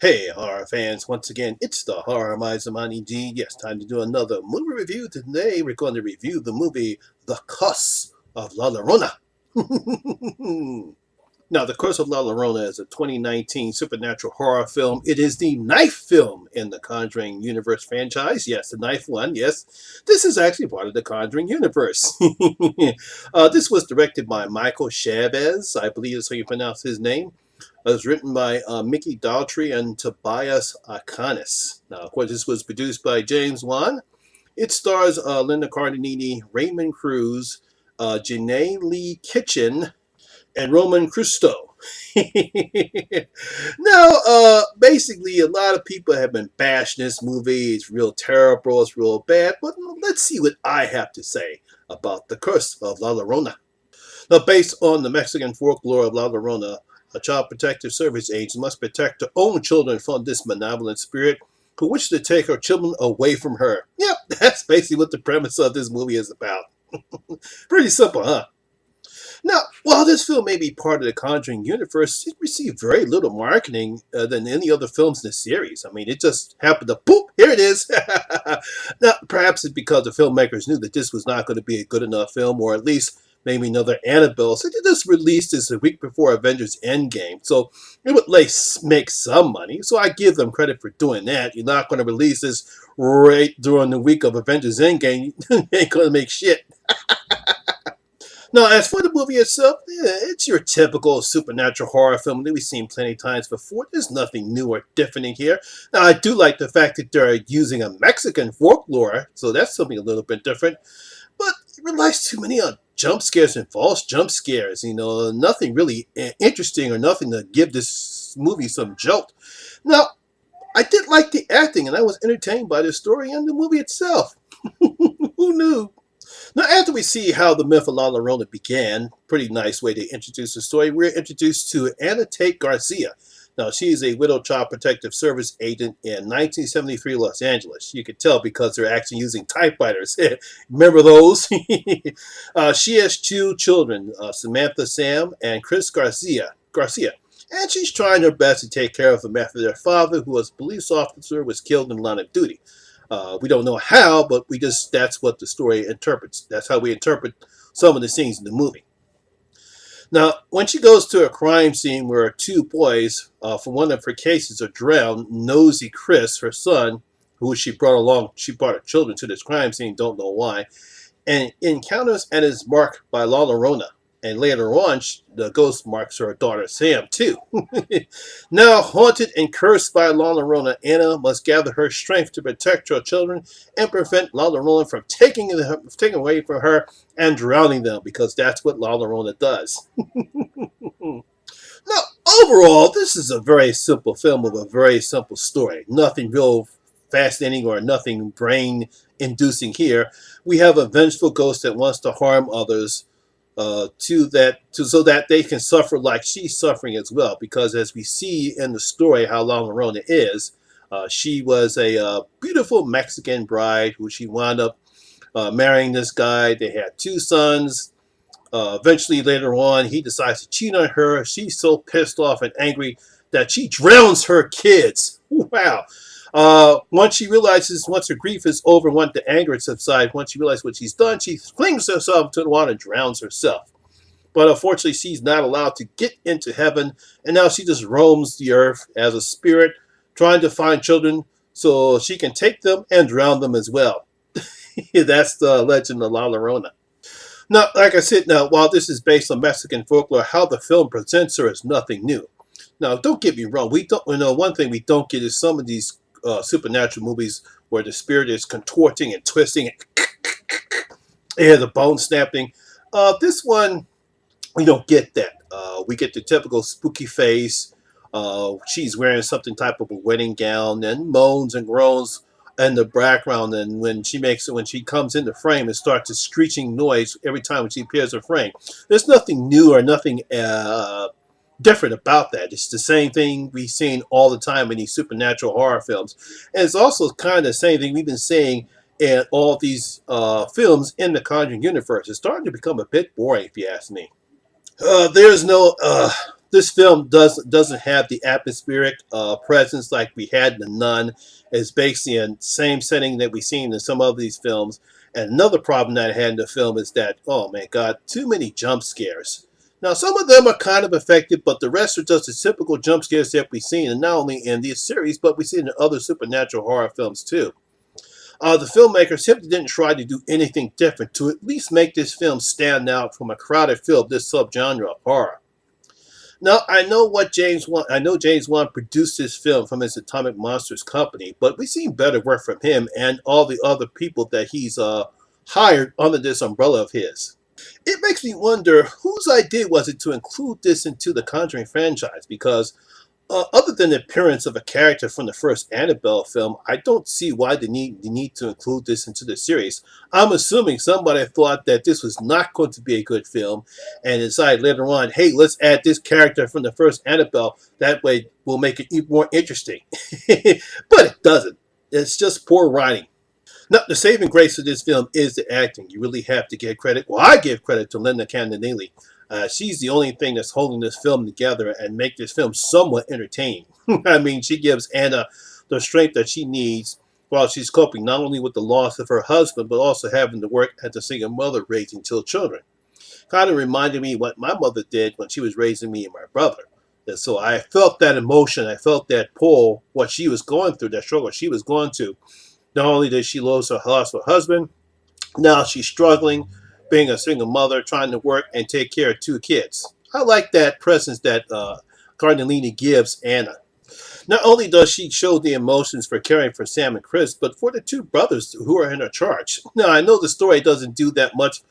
Hey, horror fans, once again, it's the Horror Miser Monty G. Yes, time to do another movie review. Today, we're going to review the movie The Curse of La Llorona. Now, The Curse of La Llorona is a 2019 supernatural horror film. It is the ninth film in the Conjuring Universe franchise. Yes, the ninth one. Yes, this is actually part of the Conjuring Universe. This was directed by Michael Chavez, I believe is how you pronounce his name. It was written by Mickey Daltrey and Tobias Akanis. Now, of course, this was produced by James Wan. It stars Linda Cardellini, Raymond Cruz, Janae Lee Kitchen, and Roman Christo. Now, basically, a lot of people have been bashing this movie. It's real terrible. It's real bad. But let's see what I have to say about The Curse of La Llorona. Now, based on the Mexican folklore of La Llorona, a child protective service agent must protect her own children from this malevolent spirit who wishes to take her children away from her. Yep, that's basically what the premise of this movie is about. Pretty simple, huh? Now, while this film may be part of the Conjuring universe, it received very little marketing than any other films in the series. I mean, it just happened to, boop, here it is. Now, perhaps it's because the filmmakers knew that this was not going to be a good enough film, or at least maybe another Annabelle. So they just released this a week before Avengers Endgame. So it would make some money. So I give them credit for doing that. You're not going to release this right during the week of Avengers Endgame. You ain't going to make shit. Now, as for the movie itself, it's your typical supernatural horror film that we've seen plenty of times before. There's nothing new or different in here. Now, I do like the fact that they're using a Mexican folklore, so that's something a little bit different. But it relies too many on jump scares and false jump scares. You know, nothing really interesting or nothing to give this movie some jolt. Now, I did like the acting, and I was entertained by the story and the movie itself. Who knew? Now, after we see how the myth of La Llorona began, pretty nice way to introduce the story, we're introduced to Anna Tate Garcia. Now, she is a widow child protective service agent in 1973 Los Angeles. You could tell because they're actually using typewriters. Remember those? She has two children, Samantha Sam and Chris Garcia. And she's trying her best to take care of them after their father, who was a police officer, was killed in the line of duty. We don't know how, but that's what the story interprets. That's how we interpret some of the scenes in the movie. Now, when she goes to a crime scene where two boys from one of her cases are drowned, Nosy Chris, her son, who she brought her children to this crime scene, don't know why, and encounters and is marked by La Llorona. And later on, the ghost marks her daughter Sam, too. Now, haunted and cursed by La Llorona, Anna must gather her strength to protect her children and prevent La Llorona from taking away from her and drowning them, because that's what La Llorona does. Now, overall, this is a very simple film with a very simple story. Nothing real fascinating or nothing brain-inducing here. We have a vengeful ghost that wants to harm others, so that they can suffer like she's suffering as well. Because as we see in the story how La Llorona is, she was a beautiful Mexican bride who she wound up marrying this guy. They had two sons. Eventually, later on, he decides to cheat on her. She's so pissed off and angry that she drowns her kids. Wow. Once her grief is over, once the anger subsides, once she realizes what she's done, she flings herself to the water and drowns herself. But unfortunately, she's not allowed to get into heaven, and now she just roams the earth as a spirit, trying to find children so she can take them and drown them as well. That's the legend of La Llorona. Now, like I said, while this is based on Mexican folklore, how the film presents her is nothing new. Now, don't get me wrong. One thing we don't get is some of these supernatural movies where the spirit is contorting and twisting and the bone snapping. This one, we don't get that. We get the typical spooky face. She's wearing something type of a wedding gown and moans and groans in the background. And when she comes into frame, it starts a screeching noise every time when she appears in frame. There's nothing new or nothing different about that. It's the same thing we've seen all the time in these supernatural horror films. And it's also kind of the same thing we've been saying in all these films in the Conjuring universe. It's starting to become a bit boring, if you ask me. There's no This film doesn't have the atmospheric presence like we had in The Nun. It's basically in the same setting that we've seen in some of these films. And another problem that I had in the film is that, oh my God, too many jump scares. Now, some of them are kind of effective, but the rest are just the typical jump scares that we've seen, and not only in this series, but we've seen in other supernatural horror films too. The filmmakers simply didn't try to do anything different to at least make this film stand out from a crowded film of this subgenre of horror. Now, I know James Wan produced this film from his Atomic Monsters company, but we've seen better work from him and all the other people that he's hired under this umbrella of his. It makes me wonder whose idea was it to include this into the Conjuring franchise, because other than the appearance of a character from the first Annabelle film, I don't see why the need to include this into the series. I'm assuming somebody thought that this was not going to be a good film and decided later on, hey, let's add this character from the first Annabelle. That way we'll make it even more interesting. But it doesn't. It's just poor writing. Now, the saving grace of this film is the acting. You really have to give credit. Well, I give credit to Linda Cardellini. She's the only thing that's holding this film together and make this film somewhat entertaining. I mean, she gives Anna the strength that she needs while she's coping not only with the loss of her husband, but also having to work as a single mother raising two children. Kind of reminded me what my mother did when she was raising me and my brother. And so I felt that emotion. I felt that pull, what she was going through, that struggle she was going to. Not only did she lose her husband, now she's struggling, being a single mother, trying to work and take care of two kids. I like that presence that Cardellini gives Anna. Not only does she show the emotions for caring for Sam and Chris, but for the two brothers who are in her charge. Now, I know the story doesn't do that much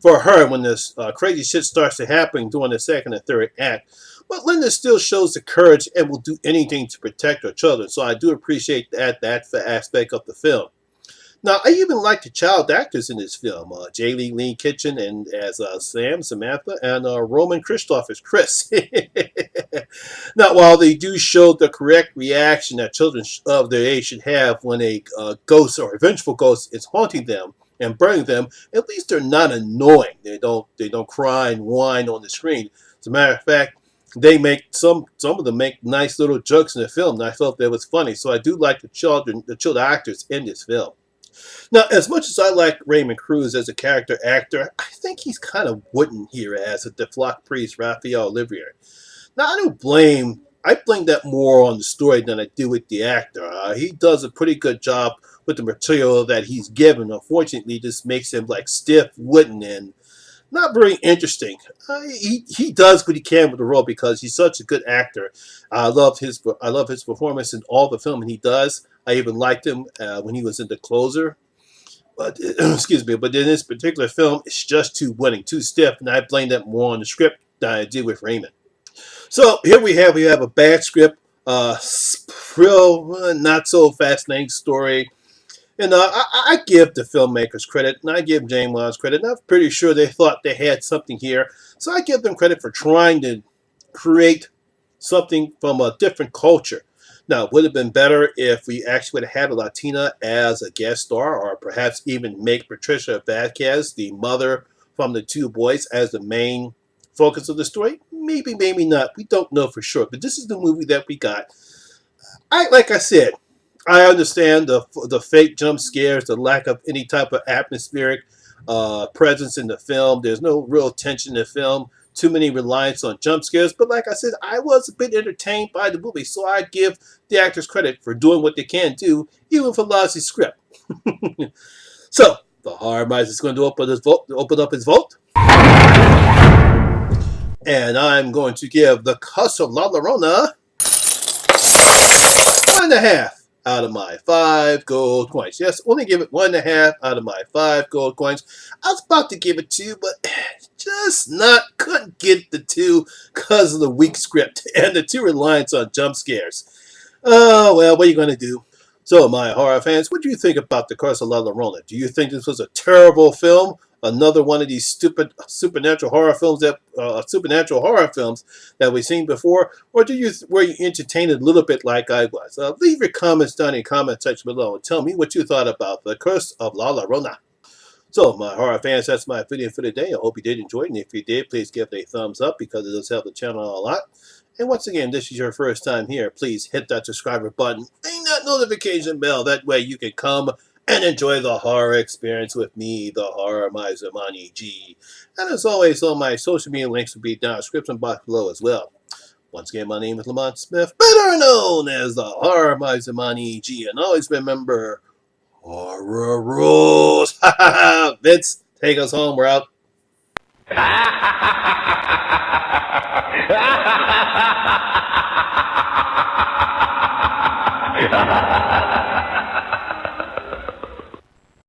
for her when this crazy shit starts to happen during the second and third act, but Linda still shows the courage and will do anything to protect her children, so I do appreciate that aspect of the film. Now, I even like the child actors in this film. Lee Kitchen and as Sam, Samantha, and Roman Christoph as Chris. Now, while they do show the correct reaction that children of their age should have when a ghost or a vengeful ghost is haunting them and burning them, at least they're not annoying. They don't cry and whine on the screen. As a matter of fact, they make some of them make nice little jokes in the film, and I felt that was funny. So I do like the child actors in this film. Now, as much as I like Raymond Cruz as a character actor, I think he's kind of wooden here as the flock priest Raphael Olivier. Now, I blame that more on the story than I do with the actor. He does a pretty good job with the material that he's given. Unfortunately, this makes him like stiff, wooden, and not very interesting. He does what he can with the role because he's such a good actor. I love his performance in all the filming he does. I even liked him when he was in The Closer. But excuse me, but in this particular film, it's just too wooden, too stiff, and I blame that more on the script than I did with Raymond. So here we have a bad script, real not so fascinating story. And I give the filmmakers credit, and I give James Wan's credit. And I'm pretty sure they thought they had something here. So I give them credit for trying to create something from a different culture. Now, it would have been better if we actually would have had a Latina as a guest star, or perhaps even make Patricia Vasquez, the mother from the two boys, as the main focus of the story. Maybe, maybe not. We don't know for sure. But this is the movie that we got. Like I said, I understand the fake jump scares, the lack of any type of atmospheric presence in the film. There's no real tension in the film. Too many reliance on jump scares. But like I said, I was a bit entertained by the movie. So I give the actors credit for doing what they can do, even for lousy script. So, the Horror Miser is going to open up his vote. And I'm going to give the Curse of La Llorona 1.5 out of my 5 gold coins. Yes, only give it 1.5 out of my 5 gold coins. I was about to give it 2, but just couldn't get the 2 because of the weak script and the 2 reliance on jump scares. Oh, well, what are you going to do? So, my horror fans, what do you think about the Curse of La Llorona? Do you think this was a terrible film? Another one of these stupid supernatural horror films that we've seen before, or were you entertained a little bit like I was? Leave your comments down in the comment section below and tell me what you thought about the Curse of La Llorona. So, my horror fans, that's my video for today. I hope you did enjoy it, and if you did, please give it a thumbs up because it does help the channel a lot. And once again, this is your first time here, please hit that subscriber button, ring that notification bell. That way you can come and enjoy the horror experience with me, the Horror Miser Monty G. And as always, all my social media links will be down in the description box below as well. Once again, my name is Lamont Smith, better known as the Horror Miser Monty G. And always remember, horror rules. Vince, take us home. We're out.